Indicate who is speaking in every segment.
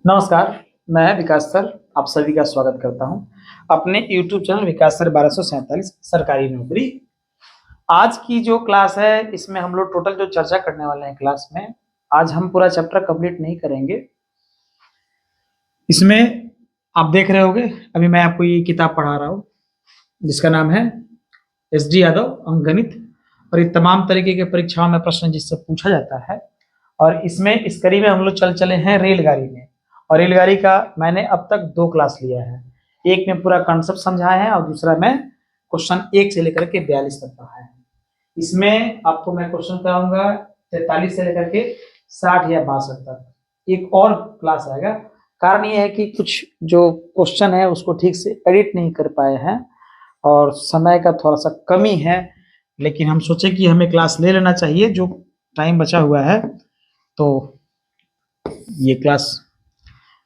Speaker 1: नमस्कार, मैं विकास सर आप सभी का स्वागत करता हूं अपने YouTube चैनल विकास सर 1247 सरकारी नौकरी। आज की जो क्लास है इसमें हम लोग टोटल जो चर्चा करने वाले हैं क्लास में, आज हम पूरा चैप्टर कंप्लीट नहीं करेंगे। इसमें आप देख रहे होंगे, अभी मैं आपको ये किताब पढ़ा रहा हूँ जिसका नाम है SD यादव अंकगणित, और ये तमाम तरीके के परीक्षाओं में प्रश्न जिससे पूछा जाता है। और इसमें इस कड़ी में हम लोग चले हैं रेलगाड़ी में, और रेलगाड़ी का मैंने अब तक 2 क्लास लिया है। एक में पूरा कॉन्सेप्ट समझाया है और दूसरा में क्वेश्चन 1 से लेकर के 42 तक पढ़ाया है। इसमें आपको मैं क्वेश्चन कराऊंगा 43 से लेकर के 60 या 62 तक। एक और क्लास आएगा, कारण ये है कि कुछ जो क्वेश्चन है उसको ठीक से एडिट नहीं कर पाए हैं और समय का थोड़ा सा कमी है, लेकिन हम सोचे कि हमें क्लास ले लेना चाहिए जो टाइम बचा हुआ है। तो ये क्लास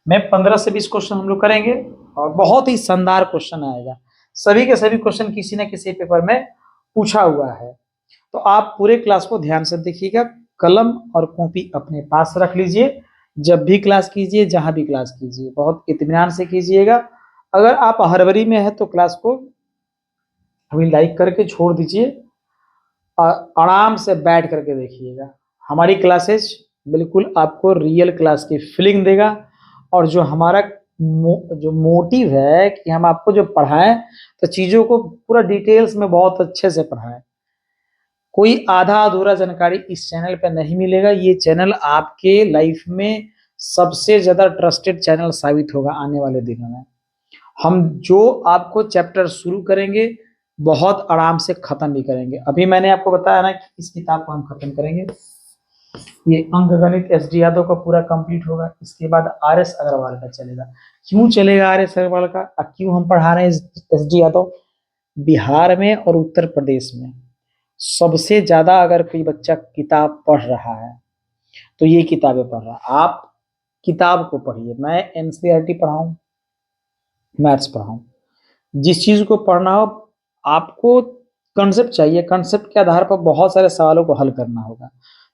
Speaker 1: में 15 से 20 क्वेश्चन हम लोग करेंगे और बहुत ही शानदार क्वेश्चन आएगा। सभी के सभी क्वेश्चन किसी न किसी पेपर में पूछा हुआ है, तो आप पूरे क्लास को ध्यान से देखिएगा। कलम और कॉपी अपने पास रख लीजिए, जब भी क्लास कीजिए, जहां भी क्लास कीजिए, बहुत इत्मीनान से कीजिएगा। अगर आप हड़बड़ी में है तो क्लास को अभी लाइक करके छोड़ दीजिए और आराम से बैठ करके देखिएगा। हमारी क्लासेस बिल्कुल आपको रियल क्लास की फीलिंग देगा, और जो हमारा जो मोटिव है कि हम आपको जो पढ़ाएं तो चीज़ों को पूरा डिटेल्स में बहुत अच्छे से पढ़ाएं। कोई आधा अधूरा जानकारी इस चैनल पे नहीं मिलेगा। ये चैनल आपके लाइफ में सबसे ज़्यादा ट्रस्टेड चैनल साबित होगा आने वाले दिनों में। हम जो आपको चैप्टर शुरू करेंगे बहुत आराम से खत्म भी करेंगे। अभी मैंने आपको बताया ना कि इस किताब को हम खत्म करेंगे, ये अंकगणित SD यादव का पूरा कंप्लीट होगा। इसके बाद RS अग्रवाल का चलेगा। क्यों चलेगा RS अग्रवाल का, क्यों हम पढ़ा रहे हैं SD यादव? बिहार में और उत्तर प्रदेश में सबसे ज्यादा अगर कोई बच्चा किताब पढ़ रहा है तो ये किताबें पढ़ रहा है। आप किताब को पढ़िए। मैं NCERT पढ़ाऊं, मैथ्स पढ़ाऊं, जिस चीज को पढ़ना हो आपको कंसेप्ट चाहिए। कंसेप्ट के आधार पर बहुत सारे सवालों को हल करना होगा,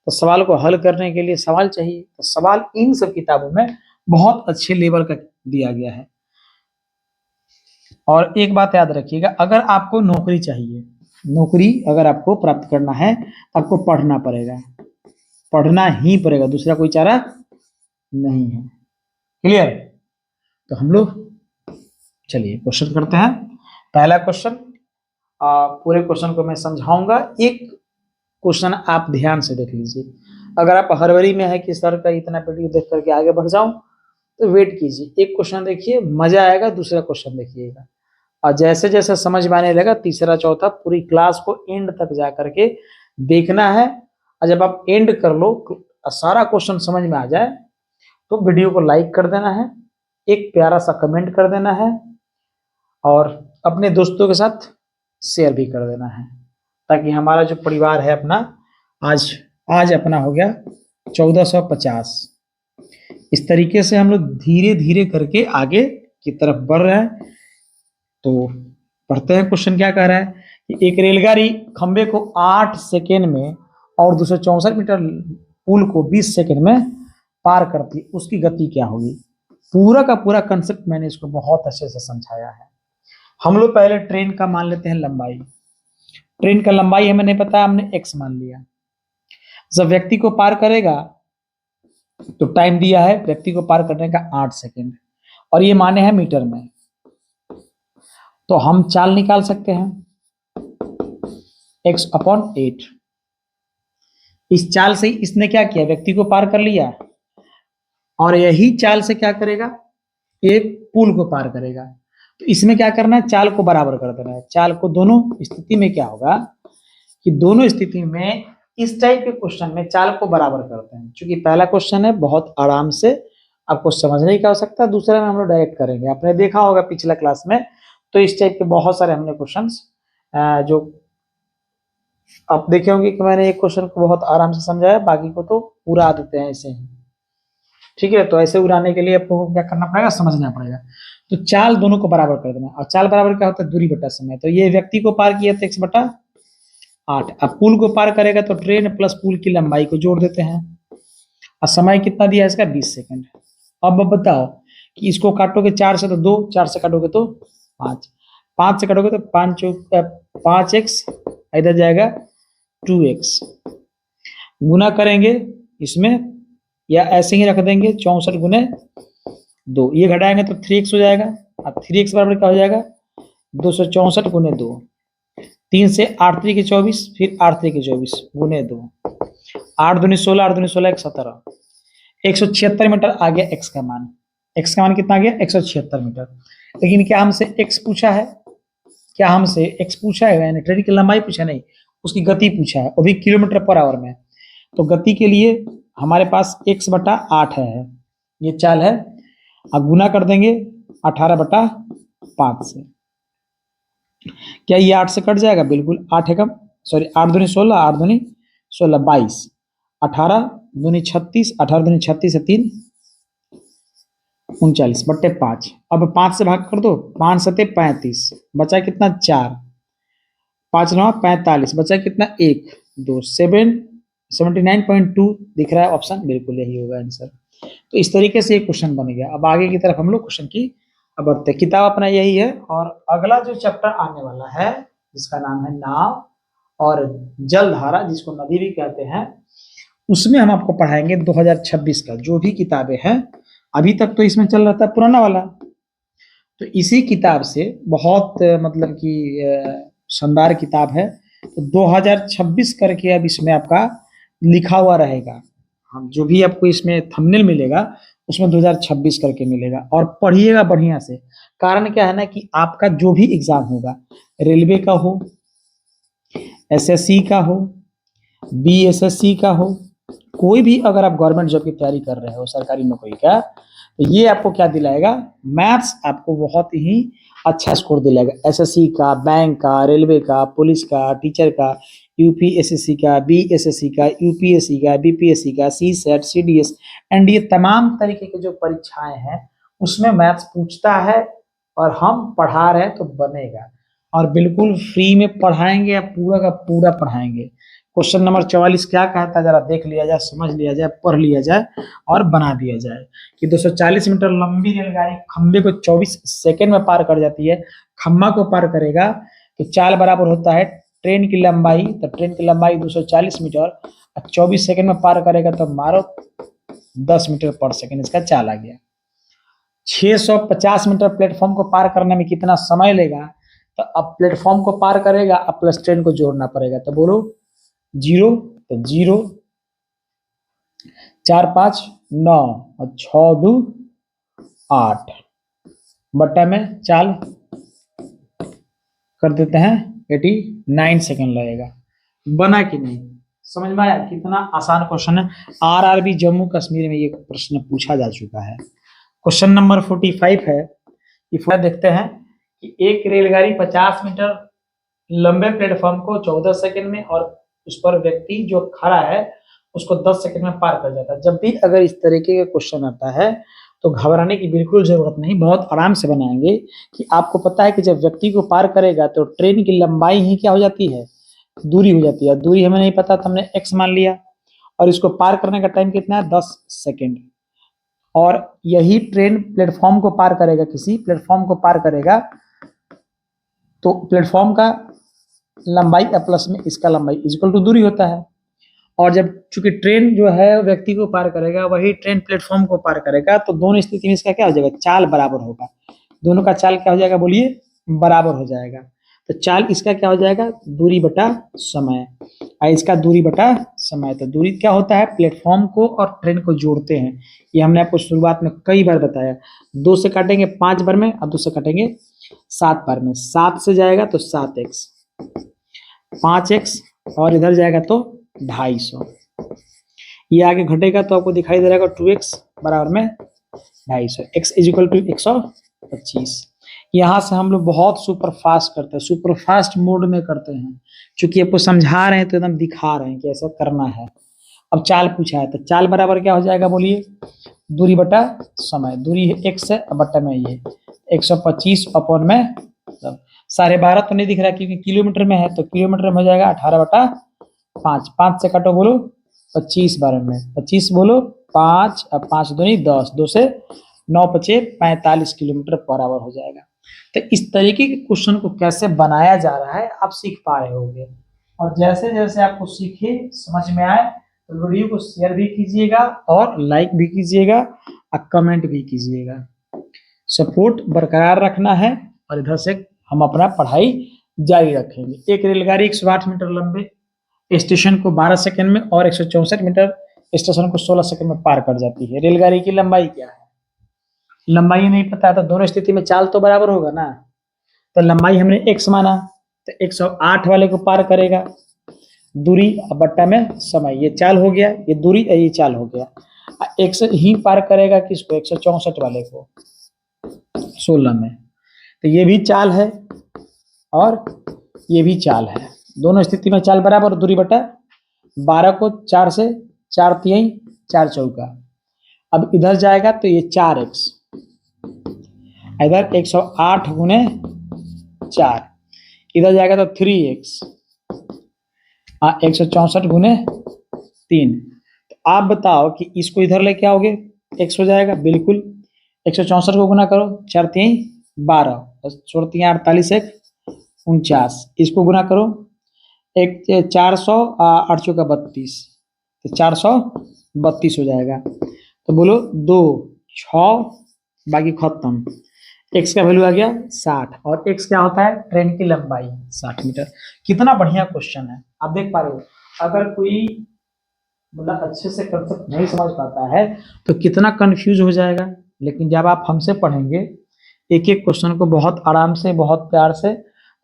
Speaker 1: तो सवाल को हल करने के लिए सवाल चाहिए। तो सवाल इन सब किताबों में बहुत अच्छे लेवल का दिया गया है। और एक बात याद रखिएगा, अगर आपको नौकरी चाहिए, नौकरी अगर आपको प्राप्त करना है तो आपको पढ़ना पड़ेगा, पढ़ना ही पड़ेगा, दूसरा कोई चारा नहीं है। क्लियर? तो हम लोग चलिए क्वेश्चन करते हैं। पहला क्वेश्चन, पूरे क्वेश्चन को मैं समझाऊंगा, एक क्वेश्चन आप ध्यान से देख लीजिए। अगर आप हड़बड़ी में है कि सर का इतना वीडियो देख करके आगे बढ़ जाऊं तो वेट कीजिए। एक क्वेश्चन देखिए, मजा आएगा, दूसरा क्वेश्चन देखिएगा, और जैसे जैसे समझ में आने लगा तीसरा चौथा पूरी क्लास को एंड तक जा करके देखना है। और जब आप एंड कर लो सारा क्वेश्चन समझ में आ जाए तो वीडियो को लाइक कर देना है, एक प्यारा सा कमेंट कर देना है और अपने दोस्तों के साथ शेयर भी कर देना है, ताकि हमारा जो परिवार है अपना आज आज अपना हो गया 1450। इस तरीके से हम लोग धीरे धीरे करके आगे की तरफ बढ़ रहे हैं। तो पढ़ते हैं क्वेश्चन क्या कह रहा है कि एक रेलगाड़ी खंबे को 8 सेकेंड में और 264 मीटर पुल को 20 सेकेंड में पार करती है, उसकी गति क्या होगी? पूरा का पूरा कंसेप्ट मैंने इसको बहुत अच्छे से समझाया है। हम लोग पहले ट्रेन का मान लेते हैं लंबाई। ट्रेन का लंबाई हमें नहीं पता, हमने x मान लिया। जब व्यक्ति को पार करेगा तो टाइम दिया है व्यक्ति को पार करने का 8 सेकेंड, और ये माने हैं मीटर में। तो हम चाल निकाल सकते हैं x/8। इस चाल से इसने क्या किया, व्यक्ति को पार कर लिया, और यही चाल से क्या करेगा, एक पुल को पार करेगा। तो इसमें क्या करना है, चाल को बराबर कर देना है। चाल को दोनों स्थिति में क्या होगा कि दोनों स्थिति में इस टाइप के क्वेश्चन में चाल को बराबर करते हैं। क्योंकि पहला क्वेश्चन है बहुत आराम से आपको समझने की आवश्यकता, दूसरा में हम लोग डायरेक्ट करेंगे। आपने देखा होगा पिछला क्लास में, तो इस टाइप के बहुत सारे हमने क्वेश्चंस जो आप देखे होंगे कि मैंने एक क्वेश्चन को बहुत आराम से समझाया, बाकी को तो उड़ा देते हैं ऐसे ही। ठीक है, तो ऐसे उड़ाने के लिए आपको क्या करना पड़ेगा, समझना पड़ेगा। तो चाल दोनों को बराबर कर देना, और चाल बराबर क्या होता है, दूरी बटा समय। तो ये व्यक्ति को पार किया तो x/8। अब पुल को पार करेगा तो ट्रेन प्लस पुल की लंबाई को जोड़ देते हैं, और समय कितना दिया है इसका 20 सेकंड। अब बताओ कि इसको काटोगे 4 से तो 2, 4 से काटोगे तो 5, 5 से काटोगे तो 5x, इधर जाएगा 2x, गुना करेंगे इसमें या ऐसे ही रख देंगे 64 गुने 2, ये घटाएंगे तो 3x हो जाएगा। अब 3x बराबर क्या हो जाएगा 264 गुने 2, 3 से 8 3 के 24, फिर 8 3 के 24 गुने 2, 8 दूनी 16, 8 दूनी 16 117, 176 मीटर आ गया x का मान। x का मान कितना आ गया 176 मीटर। लेकिन क्या हमसे x पूछा है, क्या हमसे x पूछा है, यानी ट्रेन की लंबाई पूछा नहीं, उसकी गति पूछा है, वो भी किलोमीटर पर आवर में। तो गति के लिए हमारे पास x/8 है, ये चाल है। अब गुना कर देंगे 18/5 से। क्या ये 8 से कट जाएगा? बिल्कुल, 8 एकम सॉरी 8 दूनी 16, 8 दूनी 16 22, 18 दूनी 36, 18 दूनी 36 से 3 39/5। अब 5 से भाग कर दो, 5 सते 35, बचा कितना 4, 5 9 45, बचा कितना 1 2 79.2 दिख रहा है ऑप्शन, बिल्कुल यही होगा आंसर। तो इस तरीके से एक क्वेश्चन बन गया। अब आगे की तरफ हम लोग क्वेश्चन की बढ़ते, किताब अपना यही है। और अगला जो चैप्टर आने वाला है जिसका नाम है नाव और जलधारा, जिसको नदी भी कहते हैं, उसमें हम आपको पढ़ाएंगे 2026 का जो भी किताबें हैं। अभी तक तो इसमें चल रहा था पुराना वाला, तो इसी किताब से बहुत मतलब कि शानदार किताब है। तो 2026 करके अब इसमें आपका लिखा हुआ रहेगा, हम जो भी आपको इसमें थंबनेल मिलेगा उसमें 2026 करके मिलेगा। और पढ़िएगा बढ़िया से, कारण क्या है ना कि आपका जो भी एग्जाम होगा, रेलवे का हो, एसएससी का हो, बीएसएससी का हो, कोई भी अगर आप गवर्नमेंट जॉब की तैयारी कर रहे हो, सरकारी नौकरी का, तो ये आपको क्या दिलाएगा, मैथ्स आपको बहुत ही अच्छा स्कोर दिलाएगा। एसएससी का, बैंक का, रेलवे का, पुलिस का, टीचर का, यूपीएसएससी का, बीएसएससी का, यूपीएससी का, बीपीएससी का, सीसेट, सीडीएस, एनडीए, तमाम तरीके के जो परीक्षाएं हैं उसमें मैथ्स पूछता है। और हम पढ़ा रहे हैं तो बनेगा, और बिल्कुल फ्री में पढ़ाएंगे, या पूरा का पूरा पढ़ाएंगे। क्वेश्चन नंबर 44 क्या कहता है, जरा देख लिया जाए, समझ लिया जाए, पढ़ लिया जाए और बना दिया जाए कि 240 मीटर लंबी रेलगाड़ी खंबे को 24 सेकंड में पार कर जाती है। खम्मा को पार करेगा तो चाल बराबर होता है ट्रेन की लंबाई, तो ट्रेन की लंबाई 240 मीटर, 24 सेकंड में पार करेगा तो मारो 10 मीटर पर सेकंड, इसका चाल आ गया। 650 मीटर प्लेटफॉर्म को पार करने में कितना समय लेगा, तो अब प्लेटफॉर्म को पार करेगा, अब प्लस ट्रेन को जोड़ना पड़ेगा, तो बोलो 0, तो 0 4 5 9 और 6 2 8 बट्टा में चाल कर देते हैं 89 सेकंड लगेगा। बना कि नहीं, समझ में आया? कितना आसान क्वेश्चन है। आरआरबी जम्मू कश्मीर में ये प्रश्न पूछा जा चुका है। क्वेश्चन नंबर 45 है, ये देखते हैं कि एक रेलगाड़ी 50 मीटर लंबे प्लेटफॉर्म को 14 सेकंड में और उस पर व्यक्ति जो खड़ा है उसको 10 सेकंड में पार कर जाता है। जब भी अगर इस तरीके का क्वेश्चन आता है तो घबराने की बिल्कुल जरूरत नहीं, बहुत आराम से बनाएंगे। कि आपको पता है कि जब व्यक्ति को पार करेगा तो ट्रेन की लंबाई ही क्या हो जाती है, दूरी हो जाती है। दूरी हमें नहीं पता तो हमने x मान लिया, और इसको पार करने का टाइम कितना है 10 सेकेंड। और यही ट्रेन प्लेटफॉर्म को पार करेगा, किसी प्लेटफॉर्म को पार करेगा तो प्लेटफॉर्म का लंबाई प्लस में इसका लंबाई इक्वल टू दूरी होता है। और जब चूंकि ट्रेन जो है व्यक्ति को पार करेगा, वही ट्रेन प्लेटफॉर्म को पार करेगा, तो दोनों स्थिति में इसका क्या हो जाएगा, चाल बराबर होगा। दोनों का चाल क्या हो जाएगा, बोलिए, बराबर हो जाएगा। तो चाल इसका क्या हो जाएगा, दूरी बटा समय, और इसका दूरी बटा समय। तो दूरी क्या होता है, प्लेटफॉर्म को और ट्रेन को जोड़ते हैं। ये हमने आपको शुरुआत में कई बार बताया। 2 से काटेंगे 5 बार में, और 2 से काटेंगे 7 बार में। 7 से जाएगा तो 7x, 5x, और इधर जाएगा तो 250। ये आगे घटेगा तो आपको दिखाई दे रहा है 2x बराबर में 250, x इक्वल टू 125। यहाँ से हम लोग बहुत सुपर फास्ट करते हैं, सुपर फास्ट मोड में करते हैं। चूंकि आपको समझा रहे हैं तो एकदम दिखा रहे हैं कि ऐसा करना है। अब चाल पूछा है तो चाल बराबर क्या हो जाएगा, बोलिए, दूरी बटा समय। दूरी है x है, बट्टा में ये 125 अपॉन में 12.5 तो नहीं दिख रहा क्योंकि किलोमीटर में है, तो किलोमीटर में हो जाएगा 18/5। 5 से काटो, बोलो 25 बार में 25, बोलो 5 और 5 दूनी 10, 2 से 9 पचे 45 किलोमीटर पर आवर हो जाएगा। तो इस तरीके के क्वेश्चन को कैसे बनाया जा रहा है आप सीख पा रहे होंगे। और जैसे जैसे आपको सीखे समझ में आए तो वीडियो को शेयर भी कीजिएगा और लाइक भी कीजिएगा और कमेंट भी कीजिएगा। सपोर्ट बरकरार रखना है और इधर से हम अपना पढ़ाई जारी रखेंगे। एक रेलगाड़ी 108 मीटर लंबे स्टेशन को 12 सेकंड में और 164 मीटर स्टेशन को 16 सेकंड में पार कर जाती है। रेलगाड़ी की लंबाई क्या है? लंबाई नहीं पता है तो दोनों स्थिति में चाल तो बराबर होगा ना। तो लंबाई हमने x माना तो 108 वाले को पार करेगा, दूरी बट्टा में समय, ये चाल हो गया, ये दूरी ये चाल हो गया। x ही पार करेगा किसको? 164 वाले को 16 में। तो ये भी चाल है और ये भी चाल है, दोनों स्थिति में चाल बराबर, दूरी बटा 12 को 4 से 4 तिहाई 4 चौका। अब इधर जाएगा तो ये 4x, इधर 108 गुने 4, इधर जाएगा तो 3x, 164 गुने 3। तो आप बताओ कि इसको इधर लेके आओगे x हो जाएगा, बिल्कुल 164 को गुना करो, 4 तिहाई 12, 16 तिहाई 48, 1 49, इसको गुना करो, 400 8 चौका 32, तो 432 हो जाएगा। तो बोलो 2 6 बाकी खत्म, x का वैल्यू आ गया 60 और x क्या होता है? ट्रेन की लंबाई 60 मीटर। कितना बढ़िया क्वेश्चन है, आप देख पा रहे हो। अगर कोई मतलब अच्छे से कंसेप्ट नहीं समझ पाता है तो कितना कंफ्यूज हो जाएगा, लेकिन जब आप हमसे पढ़ेंगे एक एक क्वेश्चन को बहुत आराम से, बहुत प्यार से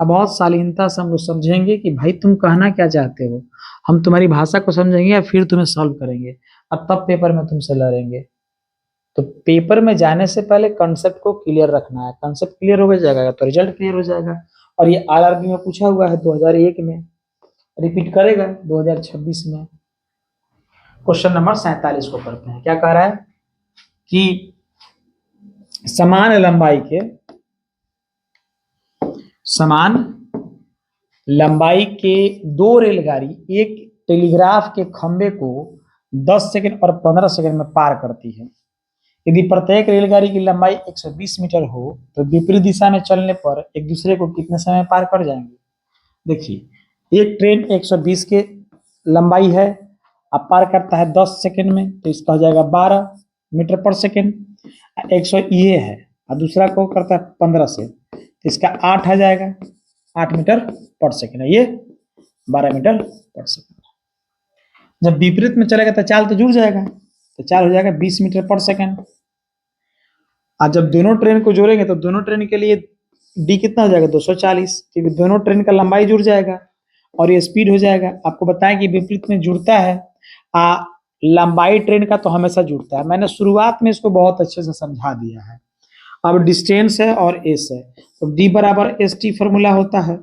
Speaker 1: और बहुत शालीनता से हम लोग समझेंगे कि भाई तुम कहना क्या चाहते हो, हम तुम्हारी भाषा को समझेंगे या फिर तुम्हें सॉल्व करेंगे और तब पेपर में तुमसे लड़ेंगे। तो पेपर में जाने से पहले कंसेप्ट को क्लियर रखना है, कंसेप्ट क्लियर हो जाएगा तो रिजल्ट क्लियर हो जाएगा। और ये आरआरबी में पूछा हुआ है 2001 में, रिपीट करेगा 2026 में। क्वेश्चन नंबर 47 को करते हैं। क्या कह रहा है कि समान लंबाई के दो रेलगाड़ी एक टेलीग्राफ के खंभे को 10 सेकंड और 15 सेकंड में पार करती है। यदि प्रत्येक रेलगाड़ी की लंबाई 120 मीटर हो तो विपरीत दिशा में चलने पर एक दूसरे को कितने समय में पार कर जाएंगे? देखिए, एक ट्रेन 120 के लंबाई है, अब पार करता है 10 सेकंड में, तो इसका हो जाएगा 12 मीटर पर सेकंड। 100 ये है और दूसरा को करता है 15 से, तो इसका 8 आ जाएगा, 8 मीटर पर सेकंड है, ये 12 मीटर पर सेकंड। जब विपरीत में चलेगा तो चाल तो जुड़ जाएगा, तो चाल हो जाएगा 20 मीटर पर सेकंड। आज जब दोनों ट्रेन को जोड़ेंगे तो दोनों ट्रेन के लिए डी कितना हो जाएगा? 240, क्योंकि दोनों ट्रेन का लंबाई जुड़ जाएगा और ये स्पीड हो जाएगा। आपको बताएं कि विपरीत में जुड़ता है, लंबाई ट्रेन का तो हमेशा जुड़ता है। मैंने शुरुआत में इसको बहुत अच्छे से समझा दिया है। अब डिस्टेंस है और एस है, तो डी बराबर एस टी फॉर्मूला होता है।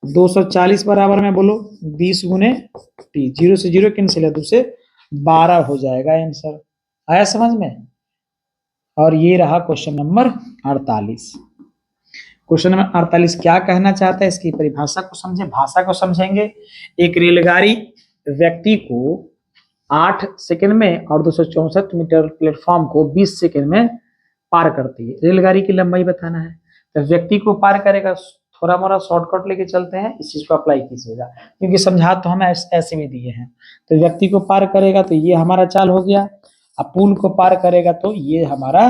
Speaker 1: 240 बराबर में बोलो 20 गुने टी, 0 से 0 कैंसिल है, 2 से 12 हो जाएगा आंसर। आया समझ में? और ये रहा क्वेश्चन नंबर 48। क्वेश्चन नंबर 48 क्या कहना चाहता है, इसकी परिभाषा को समझे, भाषा को समझेंगे। एक रेलगाड़ी व्यक्ति को 8 सेकंड में और 264 मीटर प्लेटफॉर्म को 20 सेकंड में पार करती है। रेलगाड़ी की लंबाई बताना है, तो व्यक्ति को पार करेगा। थोड़ा मोड़ा शॉर्टकट लेके चलते हैं, इस चीज को अप्लाई कीजिएगा क्योंकि समझा तो हमें ऐसे भी दिए हैं। तो व्यक्ति को पार करेगा तो ये हमारा चाल हो गया, अब पुल को पार करेगा तो ये हमारा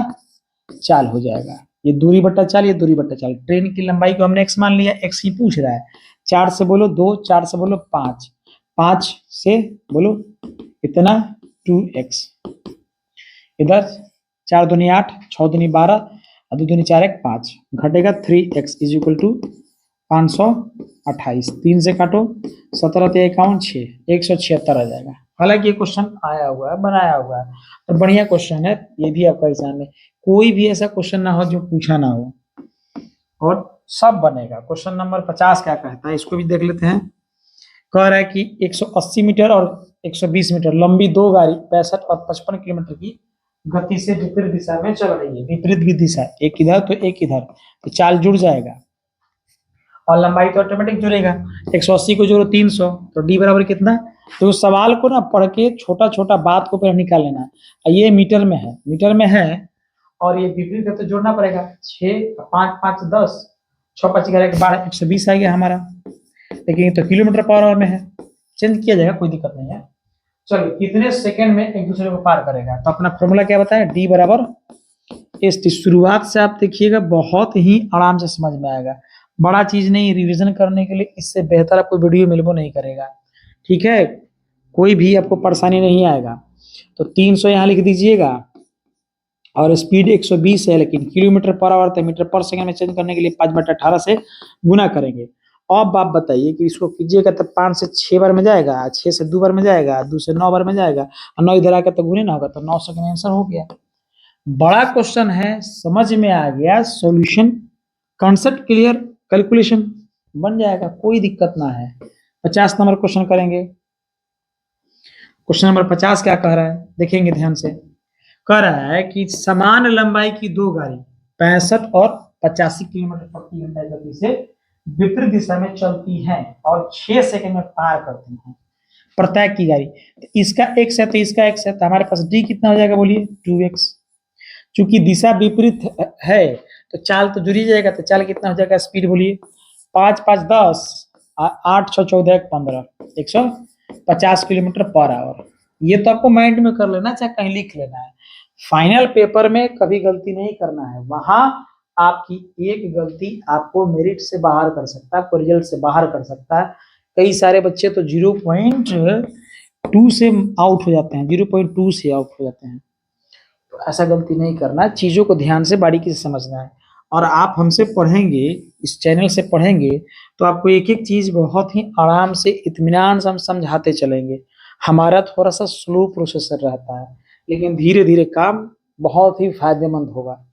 Speaker 1: चाल हो जाएगा। ये दूरी बट्टा चाल, ये दूरी बट्टा चाल। ट्रेन की लंबाई को हमने x मान लिया, x ही पूछ रहा है। 4 से बोलो 2, 4 से बोलो 5, 5 से बोलो इतना 2x, इधर 4 दूनी 8, 6 दूनी 12, 2 दूनी 4, 1 5, घटेगा 3x इज इक्वल टू 528। 3 से काटो, 17 ते 51 6, 176 आ जाएगा। हालांकि ये क्वेश्चन आया हुआ है, बनाया हुआ है और बढ़िया क्वेश्चन है। ये भी आपका एग्जाम में कोई भी ऐसा क्वेश्चन ना हो जो पूछा ना हो, और सब बनेगा। क्वेश्चन नंबर 50 क्या कहता है, इसको भी देख लेते हैं। कह रहा है कि 180 मीटर और 120 मीटर लंबी दो गाड़ी 65 और 55 किलोमीटर की गति से विपरीत दिशा में चल रही है। विपरीत की दिशा, एक इधर तो एक इधर, तो चाल जुड़ जाएगा और लंबाई तो ऑटोमेटिक जुड़ेगा। 180 को जोड़ो 300, तो डी बराबर कितना तो उस सवाल को ना पढ़ के छोटा छोटा बात को पहले निकाल लेना है। ये मीटर में है और ये विपरीत है तो जोड़ना पड़ेगा। 6 5 5 10, 6 5 11 12, 120 आ गया हमारा। लेकिन ये तो किलोमीटर पर आवर में है, चेंज किया जाएगा, कोई दिक्कत नहीं है। चलो कितने सेकंड में एक दूसरे को पार करेगा, तो अपना फॉर्मूला क्या बताया, डी बराबर एस टी। शुरुआत से आप देखिएगा, बहुत ही आराम से समझ में आएगा, बड़ा चीज नहीं। रिवीजन करने के लिए इससे बेहतर आपको वीडियो मिलबो नहीं करेगा, ठीक है। कोई भी आपको परेशानी नहीं आएगा। तो 300 यहाँ लिख दीजिएगा और स्पीड 120 है, लेकिन किलोमीटर पर आवर तो मीटर पर सेकंड में चेंज करने के लिए 5/18 से गुना करेंगे। अब आप बताइए कि इसको कीजिएगा तो 5 से 6 बार में जाएगा, 6 से 2 बार में जाएगा, 2 से 9 बार में जाएगा, और 9 इधर आकर तो गुने ना होगा, तो 9 सेकंड आंसर हो गया। बड़ा क्वेश्चन है, समझ में आ गया, सॉल्यूशन कॉन्सेप्ट क्लियर, कैलकुलेशन बन जाएगा, कोई दिक्कत ना है। 50 नंबर क्वेश्चन करेंगे। क्वेश्चन नंबर 50 क्या कह रहा है, देखेंगे ध्यान से। कह रहा है कि समान लंबाई की दो गाड़ी 65 और 85 किलोमीटर प्रति घंटा गति से विपरीत दिशा में चलती हैं और 6 सेकंड में पार करती हैं, प्रत्येक की गाड़ी। तो इसका x है तो इसका x है, तो हमारे पास d कितना हो जाएगा बोलिए, 2x। चूंकि दिशा विपरीत है तो चाल तो जुड़ ही जाएगा, तो चाल कितना हो जाएगा, स्पीड बोलिए, 5 5 10, 8 6 14 15, 150 किलोमीटर पर आवर। ये तो आपको माइंड में कर लेना, चाहे कहीं लिख लेना है। फाइनल पेपर में कभी गलती नहीं करना है, वहां आपकी एक गलती आपको मेरिट से बाहर कर सकता है, आपको रिजल्ट से बाहर कर सकता है। कई सारे बच्चे तो 0.2 से आउट हो जाते हैं, 0.2 से आउट हो जाते हैं। तो ऐसा गलती नहीं करना, चीजों को ध्यान से बारीकी से समझना है। और आप हमसे पढ़ेंगे, इस चैनल से पढ़ेंगे, तो आपको एक एक चीज बहुत ही आराम से इत्मीनान से हम समझाते चलेंगे। हमारा थोड़ा सा स्लो प्रोसेसर रहता है, लेकिन धीरे धीरे काम बहुत ही फायदेमंद होगा।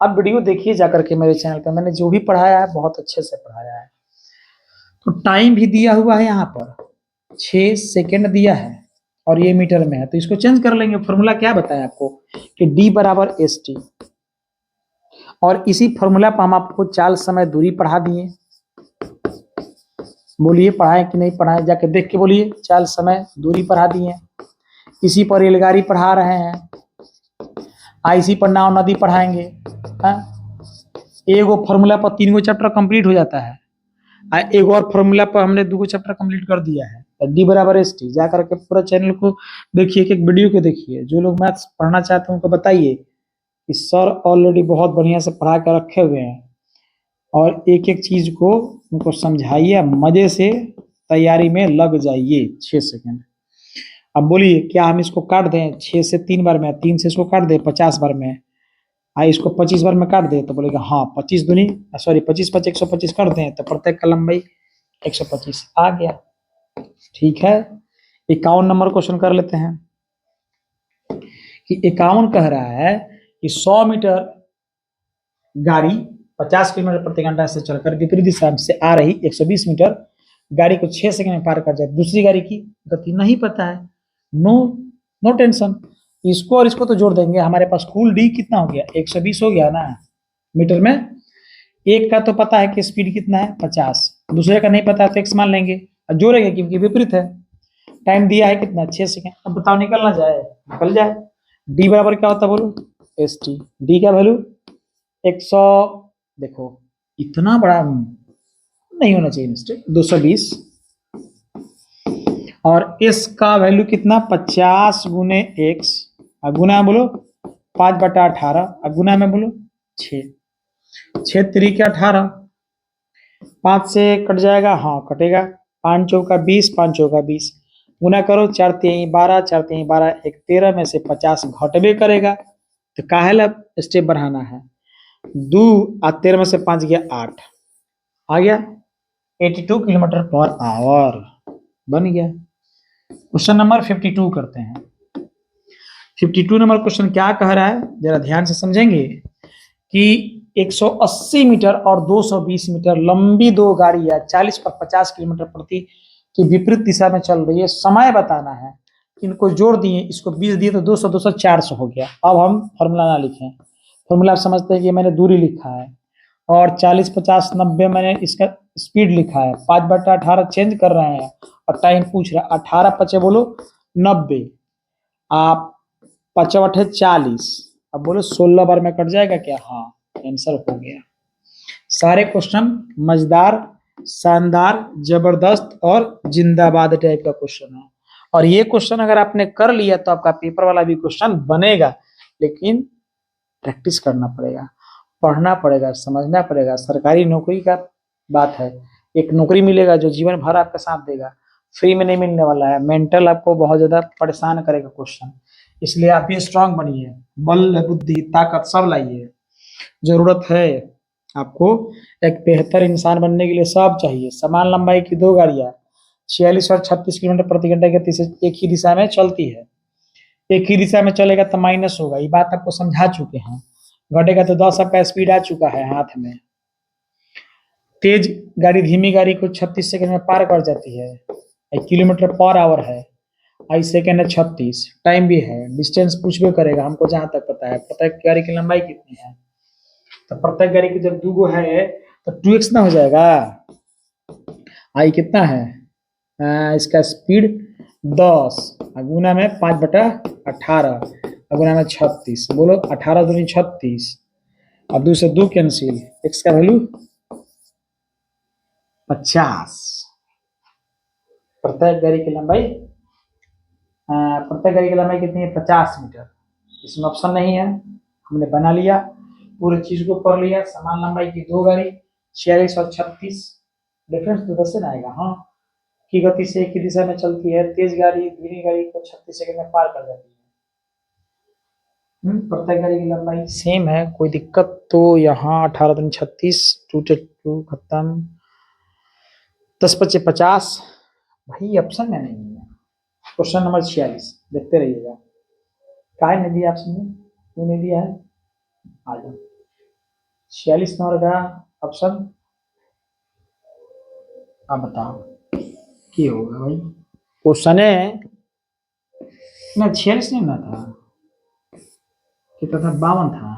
Speaker 1: अब वीडियो देखिए जाकर के मेरे चैनल पर, मैंने जो भी पढ़ाया है बहुत अच्छे से पढ़ाया है। तो टाइम भी दिया हुआ है, यहाँ पर 6 सेकंड दिया है और ये मीटर में है, तो इसको चेंज कर लेंगे। फॉर्मूला क्या बताया आपको कि d बराबर एस टी, और इसी फॉर्मूला पर हम आपको चाल समय दूरी पढ़ा दिए। बोलिए पढ़ाए कि नहीं पढ़ाए, जाके देख के बोलिए, चाल समय दूरी पढ़ा दिए। इसी पर रेलगाड़ी पढ़ा रहे हैं, इसी पर नाव नदी पढ़ाएंगे। एगो फॉर्मूला पर 3 गो चैप्टर कंप्लीट हो जाता है, एक और फॉर्मूला पर हमने 2 गो चैप्टर कंप्लीट कर दिया है। तो डी बराबर एस टी, जाकर के पूरा चैनल को देखिए, एक एक वीडियो को देखिए। जो लोग मैथ्स पढ़ना चाहते हैं उनको बताइए कि सर ऑलरेडी बहुत बढ़िया से पढ़ा कर रखे हुए हैं, और एक एक चीज को उनको समझाइए, मजे से तैयारी में लग जाइए। 6 सेकंड। अब बोलिए क्या हम इसको काट दें 6 से 3 बार में, 3 से इसको काट दें 50 बार में, इसको 25 बार में काट दे, तो बोलेगा हाँ 25 दूनी, सॉरी 25 5 125 कर दें, तो प्रत्येक का लंबाई 125 आ गया। ठीक है, 51 नंबर क्वेश्चन कर लेते हैं कि 51 कह रहा है कि 100 मीटर गाड़ी 50 किलोमीटर प्रति घंटा से चलकर विपरीत दिशा से आ रही 120 मीटर गाड़ी को 6 सेकंड में पार कर जाए। दूसरी गाड़ी की गति नहीं पता है, नो टेंशन, इसको और इसको तो जोड़ देंगे। हमारे पास कुल डी कितना हो गया, 120 हो गया ना मीटर में। एक का तो पता है कि स्पीड कितना है 50, दूसरे का नहीं पता है तो एक्स मान लेंगे, जोड़ेंगे क्योंकि विपरीत है। टाइम दिया है कितना, 6 सेकंड। अब बताओ निकलना जाए, निकल जाए। डी बराबर क्या होता है बोलो, एस टी। डी का वैल्यू 100, देखो इतना बड़ा नहीं होना चाहिए मिस्टेक, 220, और एस का वैल्यू कितना 50 गुने एक्स, गुना बोलो 5/18, गुना में बोलो 6, 6 3 के 18, 5 से कट जाएगा, हाँ कटेगा, 5 चौका 20, 5 चौका 20, गुना करो 4 3 12, 4 3 12, 1 13 में से 50 घटबे करेगा, तो काहे स्टेप बढ़ाना है, 2 और 13 में से 5 गया 8, आ गया 82 किलोमीटर पर आवर, बन गया। क्वेश्चन नंबर 52 करते हैं। 52 नंबर क्वेश्चन क्या कह रहा है, जरा ध्यान से समझेंगे कि 180 मीटर और 220 मीटर लंबी दो गाड़ियां 40 पर 50 किलोमीटर प्रति की विपरीत दिशा में चल रही है। समय बताना है, इनको जोड़ दिए, इसको 20 दिए तो 200 200 400 हो गया। अब हम फॉर्मूला ना लिखें, फॉर्मूला आप समझते हैं कि मैंने दूरी लिखा है, और 40 50 90 मैंने इसका स्पीड लिखा है, 5/18 चेंज कर रहे हैं, और टाइम पूछ रहा 18 पचे बोलो 90, आप 5 40, अब बोलो 16 बार में कट जाएगा क्या? हाँ, आंसर हो गया। सारे क्वेश्चन मजेदार, शानदार, जबरदस्त और जिंदाबाद टाइप का क्वेश्चन है। और ये क्वेश्चन अगर आपने कर लिया तो आपका पेपर वाला भी क्वेश्चन बनेगा, लेकिन प्रैक्टिस करना पड़ेगा, पढ़ना पड़ेगा, समझना पड़ेगा। सरकारी नौकरी का बात है, एक नौकरी मिलेगा जो जीवन भर आपका साथ देगा, फ्री में नहीं मिलने वाला है। मेंटल आपको बहुत ज्यादा परेशान करेगा क्वेश्चन, इसलिए आप भी स्ट्रांग बनिए, बल बुद्धि ताकत सब लाइए। जरूरत है आपको एक बेहतर इंसान बनने के लिए, सब चाहिए। समान लंबाई की दो गाड़ियां 46 और 36 किलोमीटर प्रति घंटे की गति से एक ही दिशा में चलती है। एक ही दिशा में चलेगा तो माइनस होगा, ये बात आपको समझा चुके हैं। घटेगा तो 10 आपका स्पीड आ चुका है हाथ में। तेज गाड़ी धीमी गाड़ी को 36 सेकंड में पार कर जाती है। 1 किलोमीटर पर आवर है, आई सेकंड है 36, टाइम भी है, डिस्टेंस पूछ भी करेगा हमको जहां तक पता है। प्रत्येक गाड़ी की लंबाई कितनी है? तो प्रत्येक गाड़ी की जब 2 है तो 2x ना हो जाएगा। आई कितना है? इसका स्पीड 10 गुना में 5/18 गुना में 36, बोलो 18 दूनी 36, और 2 से 2 कैंसिल, x का वैल्यू 50। प्रत्येक गाड़ी की लंबाई कितनी है? 50 मीटर। इसमें ऑप्शन नहीं है, हमने बना लिया, पूरी चीज को पढ़ लिया। समान लंबाई की दो गाड़ी 46 और 36, डिफरेंस तो 10 से आएगा। हाँ, की गति से एक ही दिशा में चलती है। तेज गाड़ी धीमी गाड़ी को 36 सेकंड में पार कर जाती है। प्रत्येक गाड़ी की लंबाई सेम है, कोई दिक्कत तो यहाँ 18 दूनी 36, 2 खत्म, 10 पचे 50। भाई ऑप्शन में नहीं है। क्वेश्चन नंबर 46 देखते रहिएगा। काय नहीं दिया ऑप्शन में, क्यों नहीं दिया है? आ जाओ, 46 नंबर का ऑप्शन आप बताओ क्या होगा भाई? क्वेश्चन है ना, 46 नहीं ना था, कितना था? 52 था।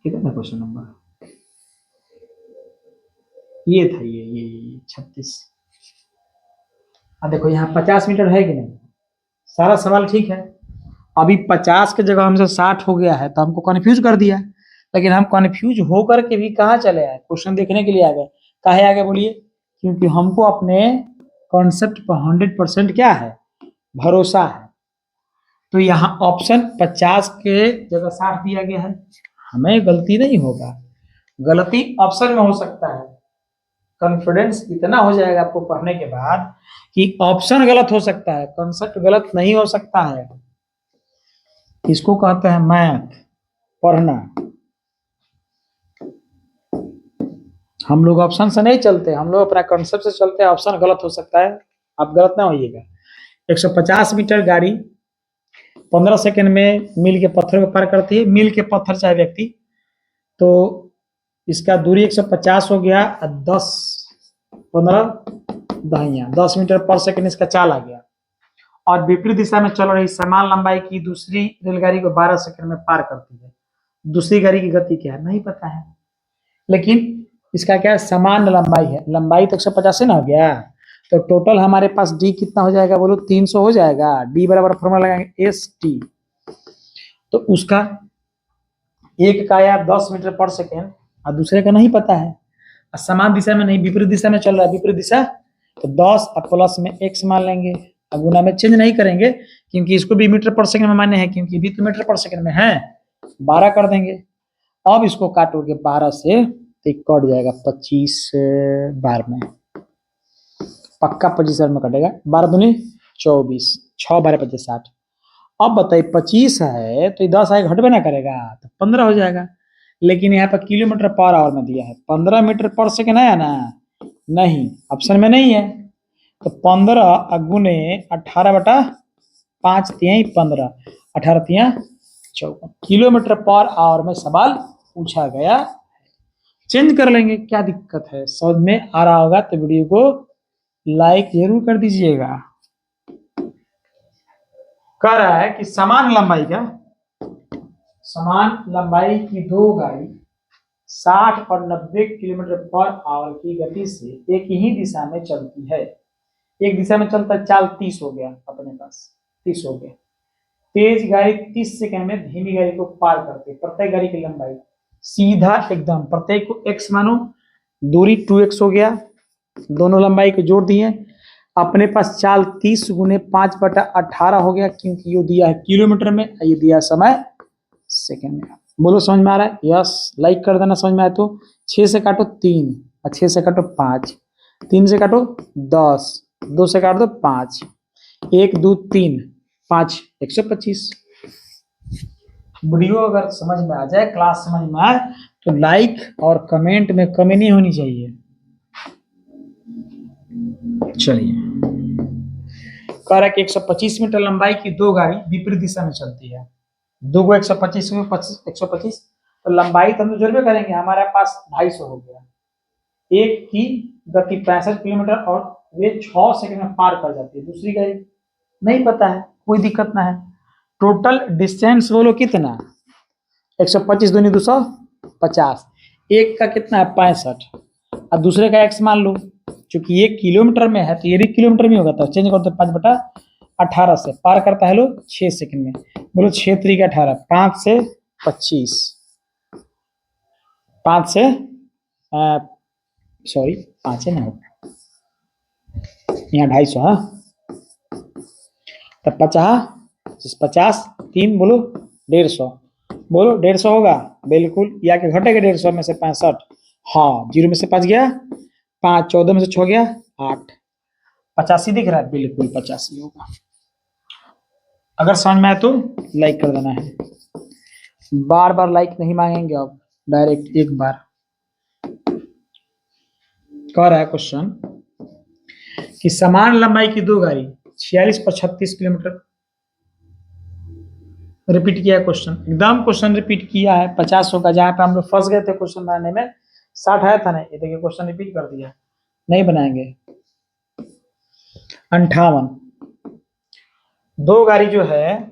Speaker 1: कितना था क्वेश्चन नंबर? ये था, ये 36। अब देखो यहाँ 50 मीटर है कि नहीं? सारा सवाल ठीक है। अभी 50 की जगह हमसे 60 हो गया है तो हमको कंफ्यूज कर दिया, लेकिन हम कंफ्यूज होकर के भी कहाँ चले आए? क्वेश्चन देखने के लिए आ गए। काहे आगे बोलिए? क्योंकि हमको अपने कॉन्सेप्ट पर 100% क्या है? भरोसा है। तो यहाँ ऑप्शन 50 के जगह 60 दिया गया है, हमें गलती नहीं होगा। गलती ऑप्शन में हो सकता है, कॉन्फिडेंस इतना हो जाएगा आपको पढ़ने के बाद कि ऑप्शन गलत हो सकता है, कॉन्सेप्ट गलत नहीं हो सकता है। इसको कहते हैं मैथ, पढ़ना। हम लोग ऑप्शन से नहीं चलते, हम लोग अपना कॉन्सेप्ट से चलते हैं। ऑप्शन गलत हो सकता है, आप गलत ना होइएगा। 150 मीटर गाड़ी 15 सेकंड में मील के पत्थर को पार करती है। मील के पत्थर चाहे व्यक्ति, तो इसका दूरी 150 हो गया, 10 15 दहिया 10 मीटर पर सेकंड इसका चाल आ गया। और विपरीत दिशा में चल रही समान लंबाई की दूसरी रेलगाड़ी को 12 सेकंड में पार करती है। दूसरी गाड़ी की गति क्या है नहीं पता है, लेकिन इसका क्या है? समान लंबाई है। लंबाई तो 150 से ना हो गया, तो टोटल हमारे पास डी कितना हो जाएगा? बोलो 300 हो जाएगा। डी बराबर फॉर्मूला लगाएंगे एस टी, तो उसका एक का आया 10 मीटर पर सेकेंड और दूसरे का नहीं पता है। समान दिशा में नहीं, विपरीत दिशा में चल रहा है। विपरीत दिशा तो 10 और प्लस में x मान लेंगे, अब गुना में चेंज नहीं करेंगे क्योंकि इसको भी मीटर पर सेकंड में मान्य है, क्योंकि भी तो मीटर पर सेकंड में है। 12 कर देंगे। अब इसको काटोगे 12 से तो कट जाएगा 25 बार में, पक्का 25 बार में कटेगा। 12 दूनी 24, 6 12 25 60। अब बताइए 25 है तो 10 आगे घटबे ना करेगा, तो 15 हो जाएगा। लेकिन यहाँ पर किलोमीटर पर आवर में दिया है, 15 मीटर पर सेकंड है ना? नहीं, ऑप्शन में नहीं है। तो 15 गुने 18/5 तिहाई 15, 18 तिया 54 किलोमीटर पर आवर में सवाल पूछा गया। चेंज कर लेंगे, क्या दिक्कत है? समझ में आ रहा होगा तो वीडियो को लाइक जरूर कर दीजिएगा। कह रहा है कि समान लंबाई की दो गाड़ी 60 और 90 किलोमीटर पर आवर की गति से एक ही दिशा में चलती है। एक दिशा में चलता है, चाल 30 हो गया अपने पास, 30 हो गया। तेज गाड़ी 30 सेकंड में धीमी गाड़ी को पार करती है। प्रत्येक गाड़ी की लंबाई सीधा एकदम, प्रत्येक को x मानो, दूरी 2x हो गया, दोनों लंबाई को जोड़ दिए। अपने पास चाल 30 गुने 5/18 हो गया, क्योंकि ये दिया है किलोमीटर में, ये दिया समय सेकंड में। बोलो समझ में आ रहा है? यस, लाइक कर देना समझ में आए तो। 6 से काटो 3 और 6 से काटो 5, 3 से काटो 10, 2 से काट दो 5, 1 2 3 5, 125। वीडियो अगर समझ में आ जाए, क्लास समझ में आए तो लाइक और कमेंट में कमी नहीं होनी चाहिए। चलिए, कह रहा है कि 125 मीटर लंबाई की दो गाड़ी विपरीत दिशा में चलती है। दो को 125 में 125, तो लंबाई तो हम जोड़बे करेंगे, हमारे पास 250 हो गया। एक की गति 65 किलोमीटर और वे 6 सेकंड में पार कर जाती है। दूसरी गाड़ी नहीं पता है, कोई दिक्कत ना है। टोटल डिस्टेंस बोलो कितना? 125 दूनी 250, एक का कितना है 65 और दूसरे का x मान लो, क्योंकि ये किलोमीटर में है तो ये भी किलोमीटर में होगा, तो चेंज कर दो 5/18 से। पार करता है लो 6 सेकंड में। बोलो 6 3 18, 5 से 25, 5 से सॉरी 5 है ना, यहाँ 250, हाँ, तब 50 3 बोलो 150, बोलो 150 होगा बिल्कुल, या कि घटेगा 150 में से 65? हाँ, 0 में से 5 गया 5, 14 में से 6 गया 8, 85 दिख रहा है, बिल्कुल 85 होगा। अगर समझ में आए तो लाइक कर देना है। बार बार लाइक नहीं मांगेंगे अब, डायरेक्ट एक बार। कह रहा है क्वेश्चन कि समान लंबाई की दो गाड़ी 46 और 36 किलोमीटर, रिपीट किया है क्वेश्चन, एकदम क्वेश्चन रिपीट किया है। 50 होगा, जहां पे हम लोग फंस गए थे क्वेश्चन बनाने में, 60 आया था ना, ये देखिए क्वेश्चन रिपीट कर दिया, नहीं बनाएंगे। 58, दो गाड़ी जो है,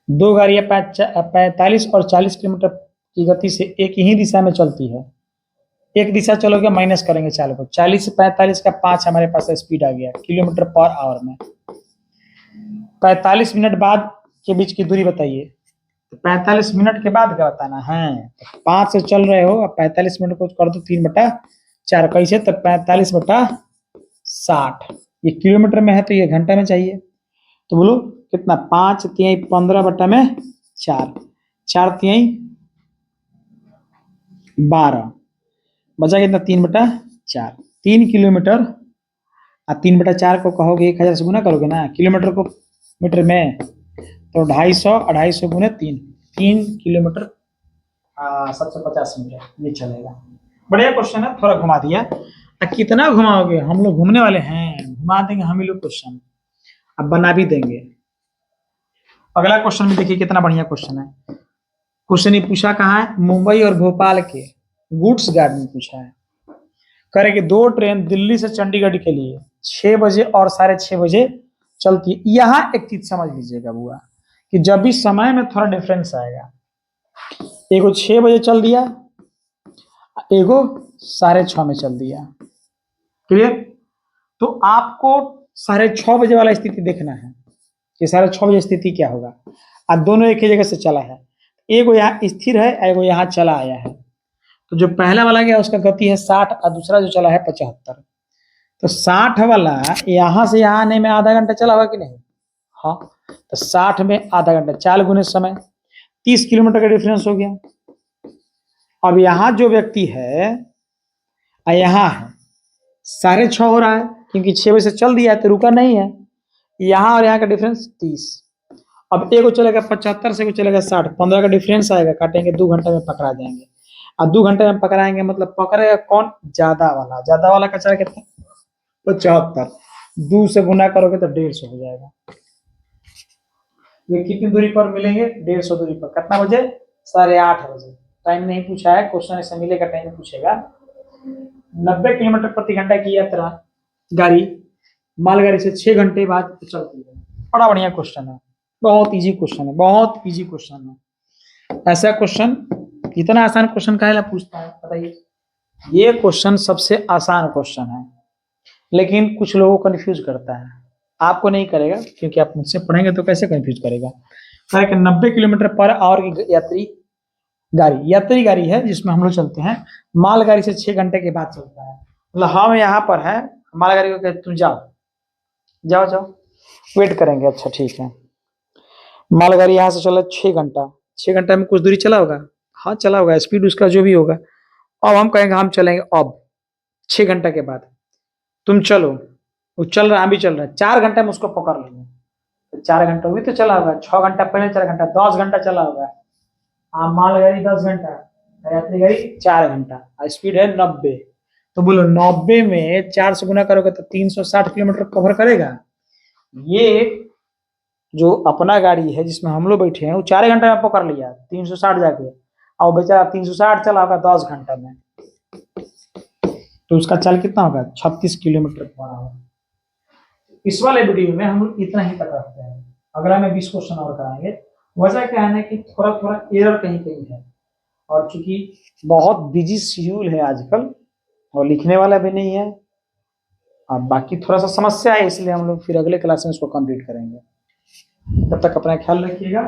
Speaker 1: दो गाड़ियां 45 और 40 किलोमीटर की गति से एक ही दिशा में चलती है। एक दिशा चलोगे, माइनस करेंगे चाल को, 40 से 45 का 5 हमारे पास स्पीड आ गया किलोमीटर पर आवर में। 45 मिनट बाद के बीच की दूरी बताइए। तो 45 मिनट के बाद क्या बताना है? तो 5 से चल रहे हो, अब 45 मिनट को कर दो 3/4, कैसे? तो 45/60, ये किलोमीटर में है तो ये घंटा में चाहिए। तो बोलो कितना? 5 3 15/4, 4 3 12, बचा कितना? 3/4, 3 किलोमीटर। 3/4 को कहोगे 1000 से गुना करोगे ना, किलोमीटर को मीटर में, तो 250 गुने 3 किलोमीटर 750 मीटर, ये चलेगा। बढ़िया क्वेश्चन है, थोड़ा घुमा दिया। कितना घुमाओगे? हम लोग घूमने वाले हैं, घुमा देंगे हम ही लोग क्वेश्चन, अब बना भी देंगे। अगला क्वेश्चन भी देखिए कितना बढ़िया क्वेश्चन है। क्वेश्चन ये पूछा कहाँ है? मुंबई और भोपाल के गुड्स गार्ड में पूछा है। कह रहे कि दो ट्रेन दिल्ली से चंडीगढ़ के लिए 6 बजे और 6:30 बजे चलती है। यहाँ एक चीज समझ लीजिएगा बुआ, कि जब भी समय में थोड़ा डिफरेंस आएगा, एगो 6 बजे चल दिया, एगो 6:30 में चल दिया, क्लियर? तो आपको 6:30 बजे वाला स्थिति देखना है कि 6:30 बजे स्थिति क्या होगा। अब दोनों एक ही जगह से चला है, एगो यहाँ स्थिर है, एगो यहाँ चला आया है। तो जो पहला वाला गया उसका गति है 60 और दूसरा जो चला है 75। तो 60 वाला यहाँ से यहाँ आने में आधा घंटा चला होगा कि नहीं? हाँ, तो 60 में आधा घंटा, 4 गुने समय, 30 किलोमीटर का डिफरेंस हो गया। अब यहाँ जो व्यक्ति है यहाँ है 6:30 हो रहा है, क्योंकि 6 बजे से चल दिया है तो रुका नहीं है। यहाँ और यहाँ का डिफरेंस 30। अब एगो चलेगा 75 से, एगो चलेगा 60, 15 का डिफरेंस आएगा, काटेंगे 2 घंटे में पकड़ा जाएंगे। अब 2 घंटे में पकड़ाएंगे मतलब पकड़ेगा कौन? ज्यादा वाला। ज्यादा वाला का चला कितना? 75, 2 से गुना करोगे तो 150 हो जाएगा। ये कितनी दूरी पर मिलेंगे? 150 दूरी पर। कितना बजे? 8:30 बजे। टाइम नहीं पूछा है, क्वेश्चन ऐसे मिलेगा, टाइम पूछेगा। 90 किलोमीटर प्रति घंटा की यात्रा गाड़ी मालगाड़ी से 6 घंटे बाद चलती है। बड़ा बढ़िया क्वेश्चन है, बहुत इजी क्वेश्चन है, बहुत इजी क्वेश्चन है। ऐसा क्वेश्चन इतना आसान क्वेश्चन काहे ला पूछता है बताइए। ये क्वेश्चन सबसे आसान क्वेश्चन है, लेकिन कुछ लोगों को कंफ्यूज करता है। आपको नहीं करेगा, क्योंकि आप मुझसे पढ़ेंगे तो कैसे कंफ्यूज करेगा। कह कि 90 किलोमीटर पर आवर की यात्री गाड़ी है जिसमें हम लोग चलते हैं। मालगाड़ी से 6 घंटे के बाद चलता है। मतलब हम यहाँ पर है, मालगाड़ी को कहते तुम जाओ जाओ जाओ, वेट करेंगे। अच्छा ठीक है, मालगाड़ी यहाँ से चला 6 घंटा, 6 घंटा में कुछ दूरी चला होगा। हाँ चला होगा, स्पीड उसका जो भी होगा। अब हम कहेंगे हम चलेंगे अब 6 घंटा के बाद। तुम चलो, वो चल रहा है, हम भी चल रहे हैं, 4 घंटे में उसको पकड़ लेंगे। तो 4 घंटा भी तो चला होगा, 6 घंटा पहले 4 घंटा, 10 घंटा चला होगा। हाँ, मालगाड़ी 10 घंटा, यात्री गाड़ी 4 घंटा, स्पीड है 90। तो बोलो 90 में 4 से गुना करोगे तो 360 किलोमीटर कवर करेगा। ये जो अपना गाड़ी है जिसमें हम लोग बैठे हैं वो 4 घंटा में पकड़ लिया 360 जाके, और बेचारा 360 चला होगा 10 घंटा में। तो उसका चाल कितना होगा, 36 किलोमीटर पर आवर। इस वाले वीडियो में हम इतना ही तक रखते हैं। अगला में 20 क्वेश्चन और कराएंगे। वजह क्या है ना कि थोड़ा थोड़ा एरर कहीं कहीं है, और चूंकि बहुत बिजी शेड्यूल है आजकल और लिखने वाला भी नहीं है, और बाकी थोड़ा सा समस्या है, इसलिए हम लोग फिर अगले क्लास में इसको कंप्लीट करेंगे। तब तक अपना ख्याल रखिएगा।